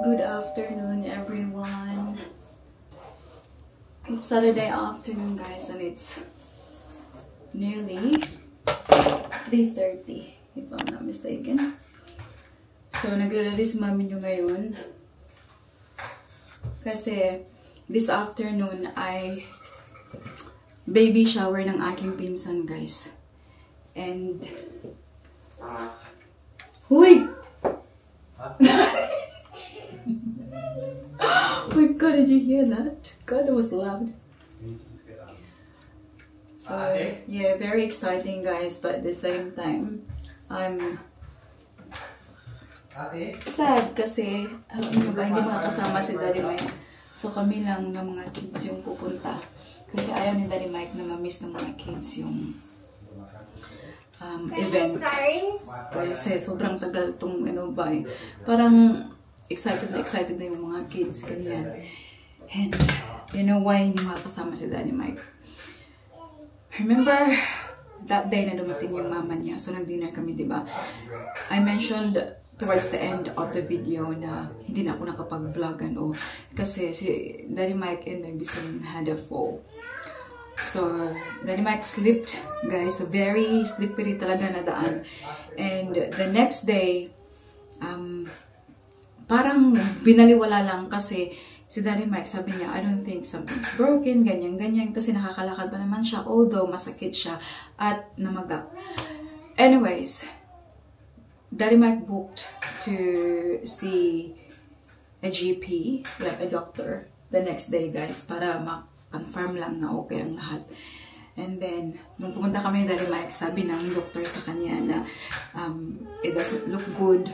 Good afternoon, everyone. It's Saturday afternoon, guys, and it's nearly 3:30, if I'm not mistaken. So, nagre-ready si mami nyo ngayon. Kasi, this afternoon ay baby shower ng aking pinsan, guys. And, huy! Oh my god, did you hear that? God, it was loud. So, yeah, very exciting, guys, but at the same time, I'm sad kasi, alam niyo ba, hindi makakasama si Daddy Mike. So, kami lang ng mga kids yung pupunta. Kasi ayaw ni Daddy Mike na ma-miss ng mga kids yung event. Kasi sobrang tagal itong, parang excited na yung mga kids, ganyan. And, you know why hindi makakasama si Daddy Mike? Remember that day na dumating yung mama niya? So, nag-dinner kami, diba? I mentioned towards the end of the video na hindi na ako nakapag-vlog kasi si Daddy Mike and my Bison had a fall. So, Daddy Mike slipped, guys. So, very slippery talaga na daan. And the next day, parang binaliwala lang kasi si Daddy Mike sabi niya, I don't think something's broken, ganyan-ganyan, kasi nakakalakad pa naman siya, although masakit siya at namaga. Anyways, Daddy Mike booked to see a GP, like a doctor, the next day, guys, para ma-confirm lang na okay ang lahat. And then, nung pumunta kami ni Daddy Mike, sabi ng doctor sa kanya na it doesn't look good,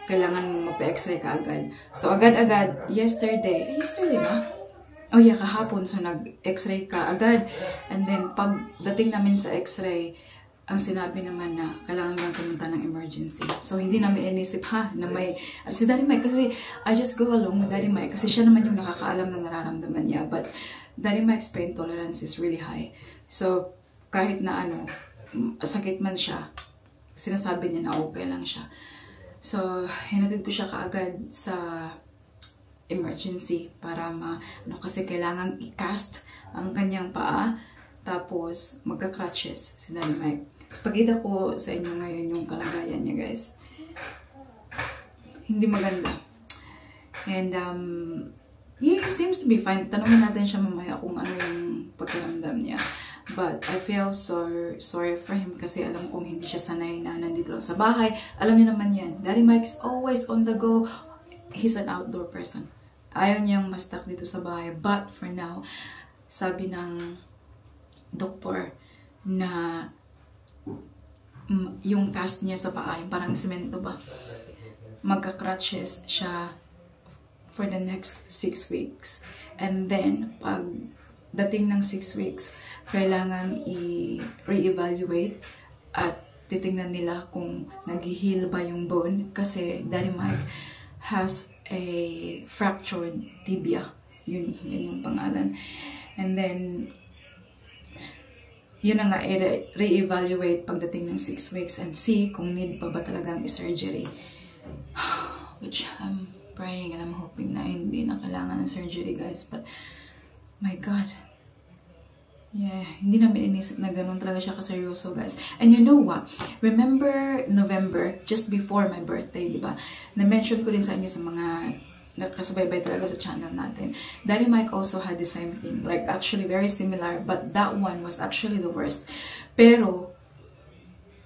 kailangan mo magpa-x-ray ka agad. So, agad-agad, yesterday ba? Oh yeah, kahapon. So, nag-x-ray ka agad. And then, pagdating namin sa x-ray, ang sinabi naman na kailangan lang pumunta ng emergency. So, hindi namin inisip, na may... si Daddy Mike, kasi I just go along with Daddy Mike kasi siya naman yung nakakaalam ng nararamdaman niya. But, Daddy Mike's pain tolerance is really high. So, kahit na sakit man siya, sinasabi niya na okay lang siya. So, hinatid ko siya kaagad sa emergency para kasi kailangang i-cast ang kanyang paa, tapos magka-crutches si Daddy Mike. So, pagkita ko sa inyo ngayon yung kalagayan niya, guys. Hindi maganda. And, he seems to be fine. Tanungin natin siya mamaya kung ano yung pagkaramdam niya. But I feel so sorry for him kasi alam kong hindi siya sanay na nandito lang sa bahay. Alam niyo naman yan. Daddy Mike's always on the go. He's an outdoor person. Ayaw niyang ma-stuck dito sa bahay. But for now, sabi ng doktor na yung cast niya sa paa, yung parang semento ba, magka-crutches siya for the next 6 weeks. And then, pag dating ng 6 weeks, kailangan i-re-evaluate at titingnan nila kung nag-heal ba yung bone kasi Daddy Mike has a fractured tibia. Yun yung pangalan. And then, yun na nga, i-re-evaluate pagdating ng 6 weeks and see kung need pa ba talagang i-surgery. Which I'm praying and I'm hoping na hindi na kailangan ng surgery, guys. But, my God. Yeah, hindi namin inisip na ganun talaga siya kaseryoso, guys. And you know what? Remember November, just before my birthday, di ba? Na-mention ko din sa inyo sa mga nakasubaybay talaga sa channel natin. Daddy Mike also had the same thing. Like, actually very similar. But that one was actually the worst. Pero,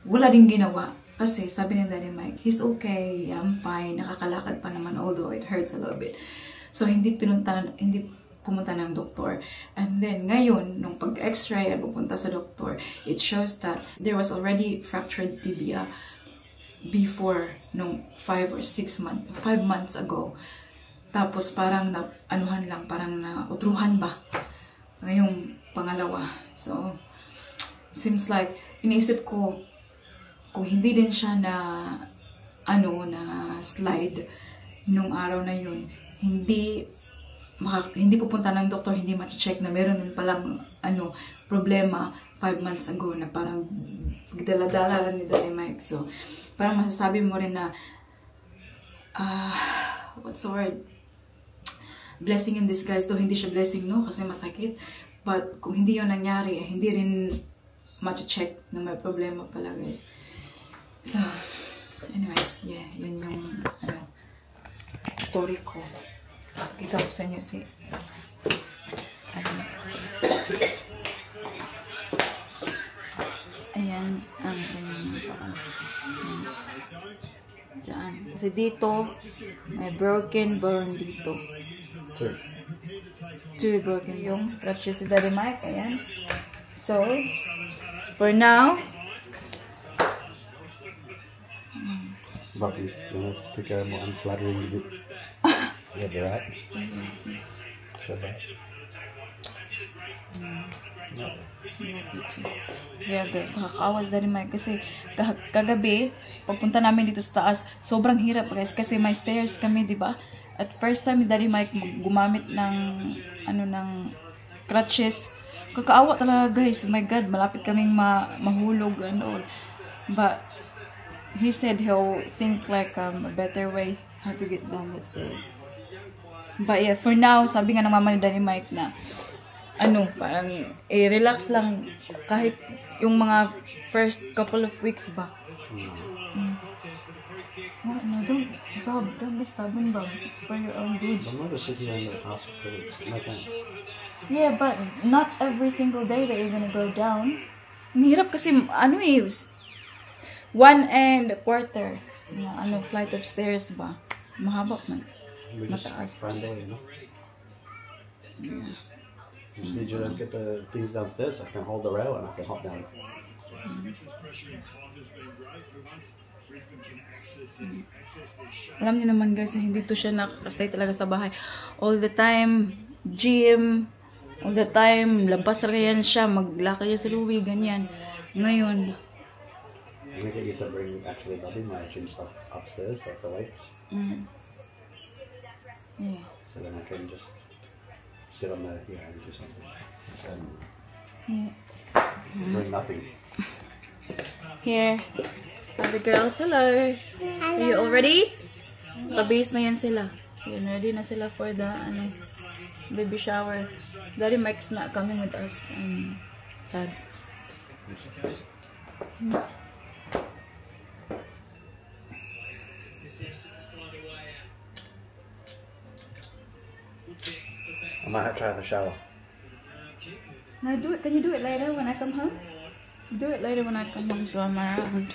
wala ding ginawa. Kasi, sabi ni Daddy Mike, he's okay, I'm fine, nakakalakad pa naman, although it hurts a little bit. So, hindi pumunta ng doktor. And then, ngayon, nung pag-x-ray at pupunta sa doktor, it shows that there was already fractured tibia before, nung 5 months ago. Tapos, parang anuhan lang, parang utruhan ba? Ngayong pangalawa. So, seems like, iniisip ko, kung hindi din siya na slide nung araw na yun, hindi pupunta ng doktor, hindi ma-check na meron din palang problema 5 months ago na parang dala-dala lang ni Daddy Mike. So, parang masasabi mo rin na what's the word? Blessing in disguise. Though hindi siya blessing, no? Kasi masakit. But kung hindi yun nangyari, hindi rin ma-check na may problema pala, guys. So, anyways, yeah, yun yung story ko. Kita ko sa inyo si ayan ang dyan. Kasi dito may broken bone dito. Two broken yung fracture si Daddy Mike. Ayan. So, for now, Bobby, you want to take a more unflattering bit? Yeah, be right. Shut up. Yeah guys, nakakaawa si Daddy Mike kasi kagabi, pagpunta namin dito sa taas, sobrang hirap guys kasi may stairs kami, di ba? At first time ni Daddy Mike gumamit ng ng crutches. Kakaawa talaga guys. Oh my God, malapit kaming mahulog and all. But he said he'll think like a better way how to get down the stairs. But yeah, for now, sabi nga ng mama ni Daddy Mike na parang relax lang kahit yung mga first couple of weeks ba. No, Bob, don't be stubborn, Bob. It's for your own good. I'm not just sitting on the house for no chance. Yeah, but not every single day that you're gonna go down. Ang hirap kasi, 1.25 flight of stairs ba? Mahaba man. We just find a way, you know? Yeah. You just need you to get the things downstairs. I can hold the rail and I can hop down. Alam niyo naman guys na hindi to siya nakastay talaga sa bahay. All the time, gym, all the time, lampas talaga yan siya, maglakad siya sa Louie, ganyan. Ngayon, I'm gonna get you to bring actually Bobby my gym stuff upstairs, like the weights. Yeah. So then I can just sit on there here and do something. Bring nothing. Here. The girls, hello. Are you all ready? Kabase na yan sila. Yan, ready na sila for the baby shower. Daddy Mike's not coming with us. Sad. I might have to have a shower. No, do it. Can you do it later when I come home? Do it later when I come home so I'm around.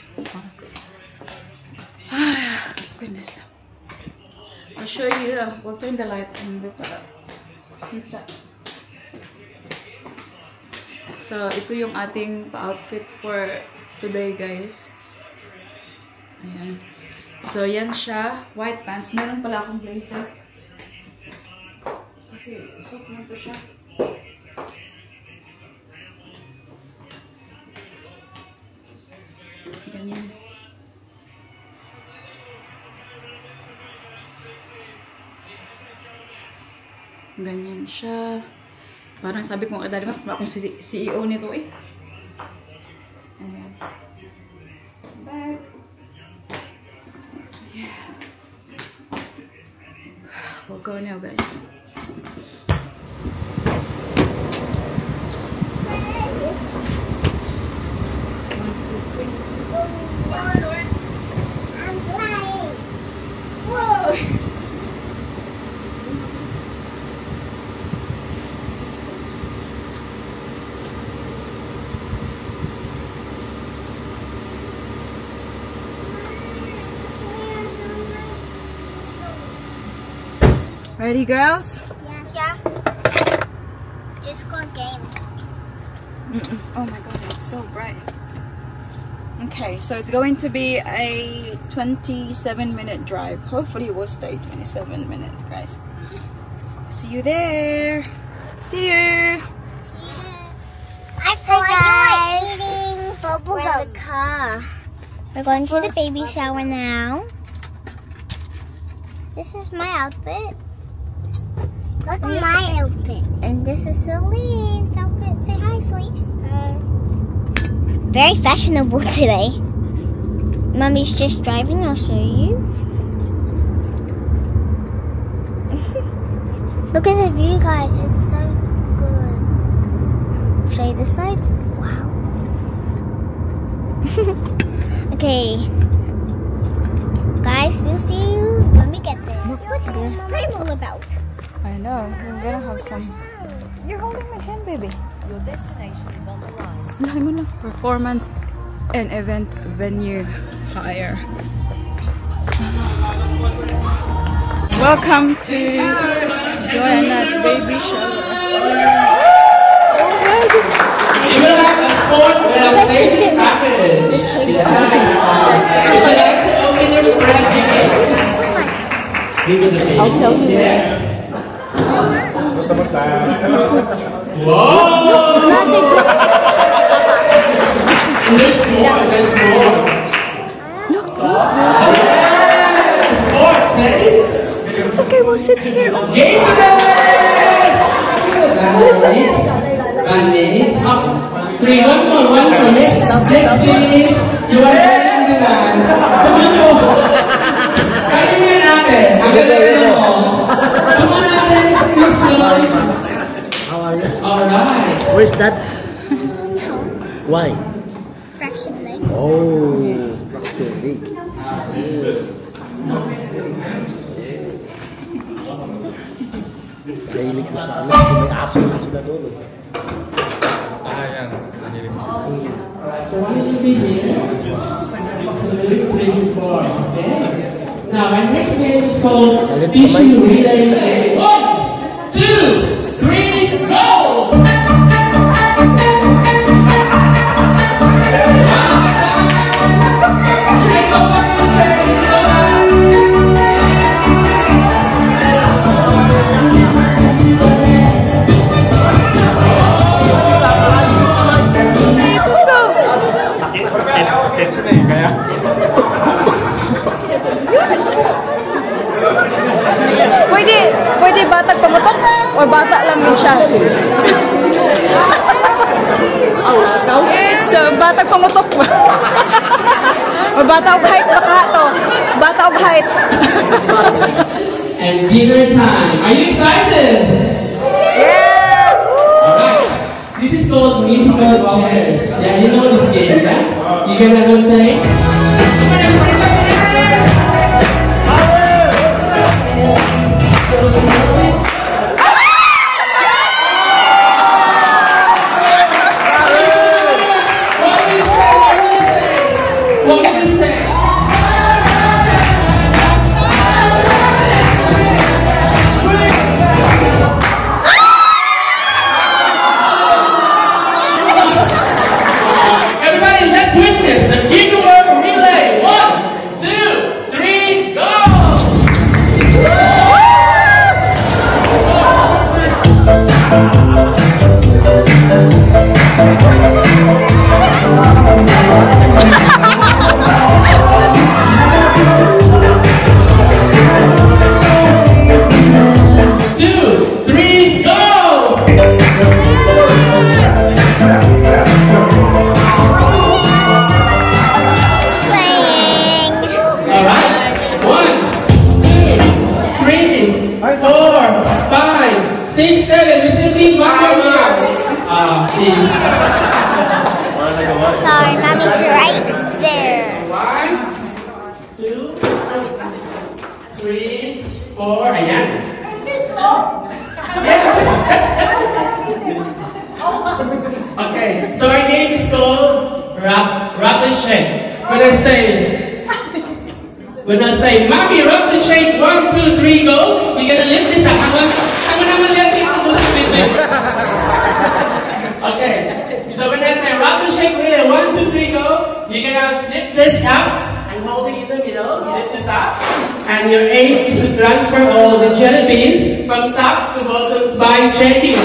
Goodness. I'll show you. We'll turn the light on. So, ito yung ating pa-outfit for today, guys. Ayan. So, yan siya. White pants. Meron pala akong blazer. Kasi, suit mo ito siya. Ganyan. Ganyan siya. Parang sabi ko kay Daddy Mike, akong CEO nito eh. Ayan. Bye. So, yeah. We'll go now, guys. Ready, girls? Yeah. Just go game. Oh my god, it's so bright. Okay, so it's going to be a 27-minute drive. Hopefully we'll stay 27 minutes, guys. See you there. See you. I thought you were eating bubble gum. The car. We're going to the baby shower now. This is my outfit. Look at my outfit. And this is Celine's outfit. Say hi, Celine. Very fashionable today. Mommy's just driving. I'll show you. Look at the view, guys. It's so good. Show you this side. Wow. Okay. Guys, we'll see you when we get there. What's this frame all about? I know. We're gonna have some. You're holding my hand, baby. Your destination is on the line. Lahat mo na. Performance and event venue hire. Welcome to Joanna's baby shower. You will have a sport with a safety package. This came Would you like to open your friend tickets? I'll tell you. Yeah. Whoa! There's more. There's more. Look. Sports, eh? It's okay, we'll sit here. Oh. Game Bandits. Up. 3, 1 more. Yes, please. You are ready to dance. Come on, go. Kaya mo yan, ate. Ang ganda mo. Come on, ate. Please join. How are you? Alright. Where's that? Why? Fraction leg. Oh, fracture leg. Kahilig ko sa alam. May aso na sila doon. Alright, so one is in here. 2, 3, 4. Okay. Now, my next game is called Tissue Relay. 1, 2, 3, go! Pwede batag pamutok o bata lang din siya. It's batag pamutok. O bata og height baka to. Bata og height. And dinner time. Are you excited? Yes! Alright. This is called musical chairs. Yeah, you know this game, yeah? You gonna rotate? What do you say? Everybody, let's witness the Gigaworld Relay. 1, 2, 3, go! Sorry, Mommy's right there. 1, 2, 3, 4. Ayan. Okay, so our game is called Rock the Shake. When I say, Mommy, rock the shake, 1, 2, 3, go. We're gonna lift this up. I'm gonna let people do something. Okay, so when I say rock the shake, 1, 2, 3, go. You're gonna lift this up and hold it in the middle. You lift this up, and your aim is to transfer all the jelly beans from top to bottom by shaking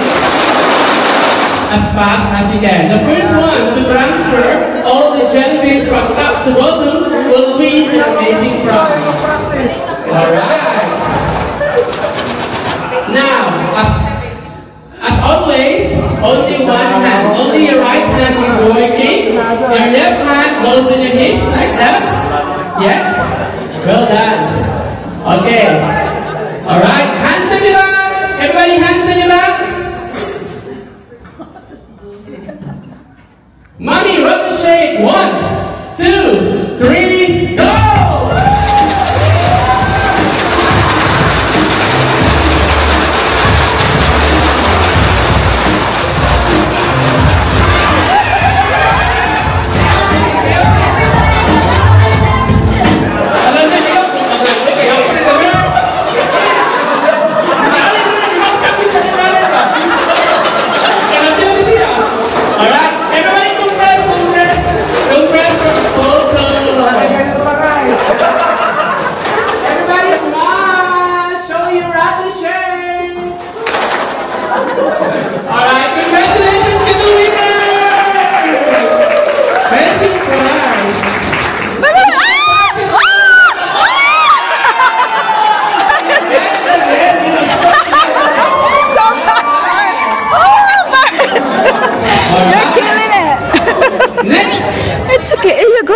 as fast as you can. The first one to transfer all the jelly beans from top to bottom will win an amazing prize. Alright. Now, as always, only one hand. Only your right hand is working. Your left hand goes in your hips like that. Yeah? Well done. Okay. Alright. Hands in the air. Everybody Everybody, hands in your back. Mommy, rock the shake. 1, 2, 3, go!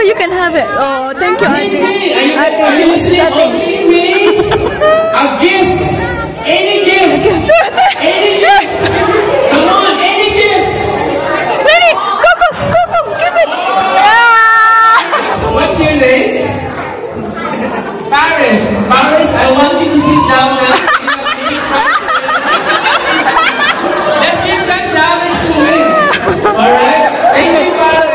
You can have it. Oh, thank you, Auntie. Are you listening? Only me. A gift. Any gift. Any gift. Come on, any gift. Ready? Go, give it. What's your name? Paris. Paris, I want you to sit down now. Let's give that down to win. Alright? Thank you, Paris.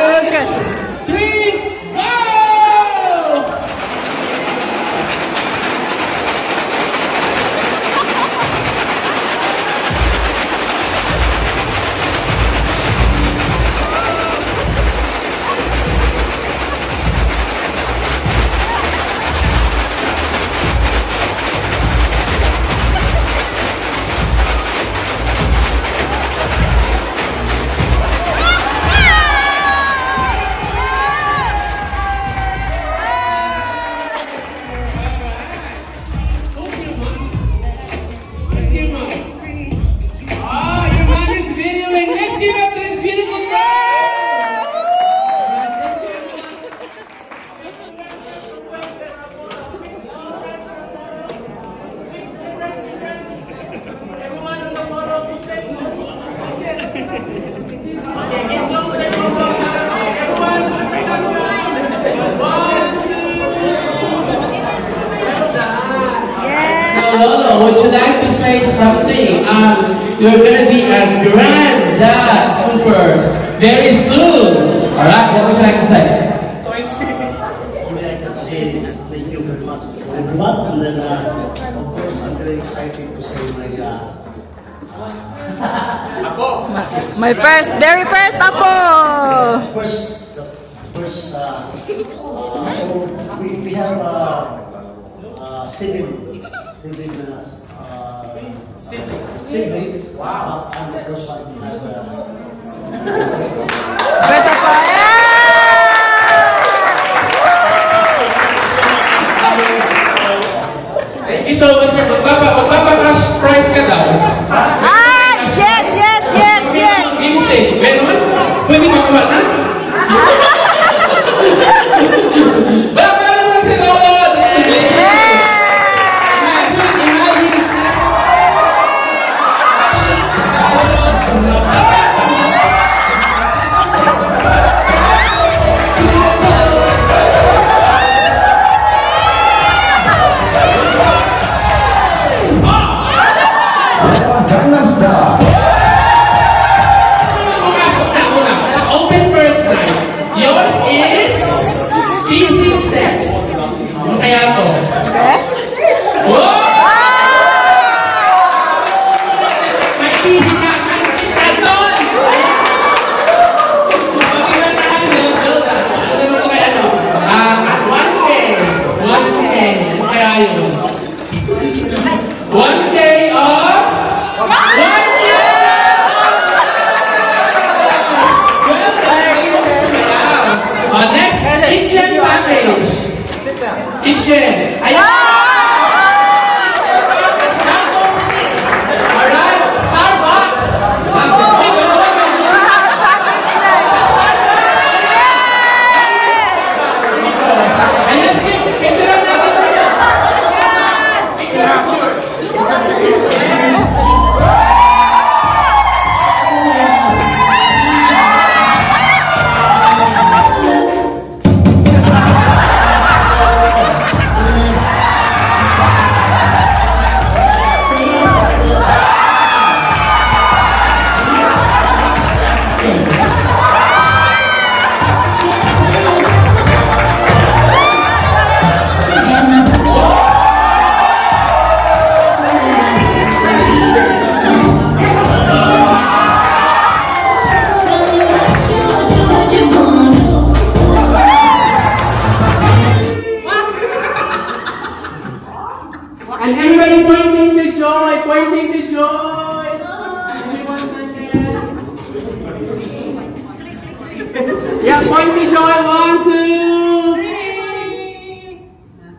Would you like to say something? You're going to be a grand super very soon. Alright, what would you like to say? Only I can say is thank you very much to everyone. And then, of course, I'm very excited to say my very first Apo! We have siblings. Wow. I'm the first one to have Thank you so much. Magpapa-crush prize ka daw. Yes. Ginseng, meron? Pwede makuha na? Everybody pointing to Joy, pointing to Joy. Everyone says yes. Yeah, point to Joy. 1, 2.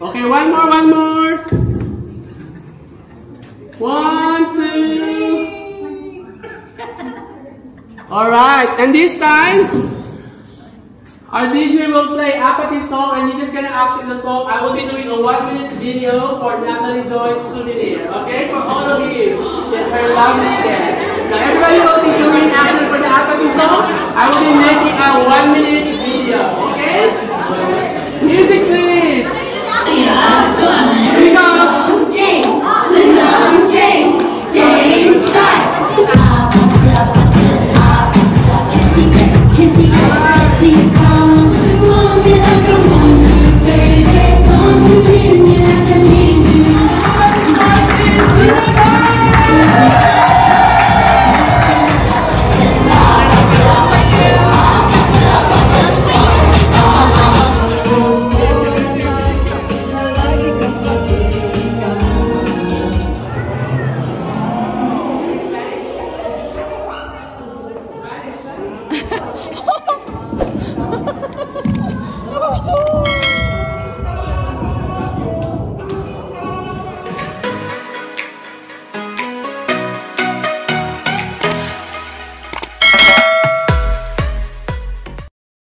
Okay, one more. 1, 2. All right, and this time, our DJ will play Apathy song, and you're just gonna action the song. I will be doing a 1-minute video for Natalie Joy's souvenir. Okay, for all of you and her lovely guests. Now, everybody will be doing action for the Apathy song. I will be making a 1-minute video. Okay? Music, please.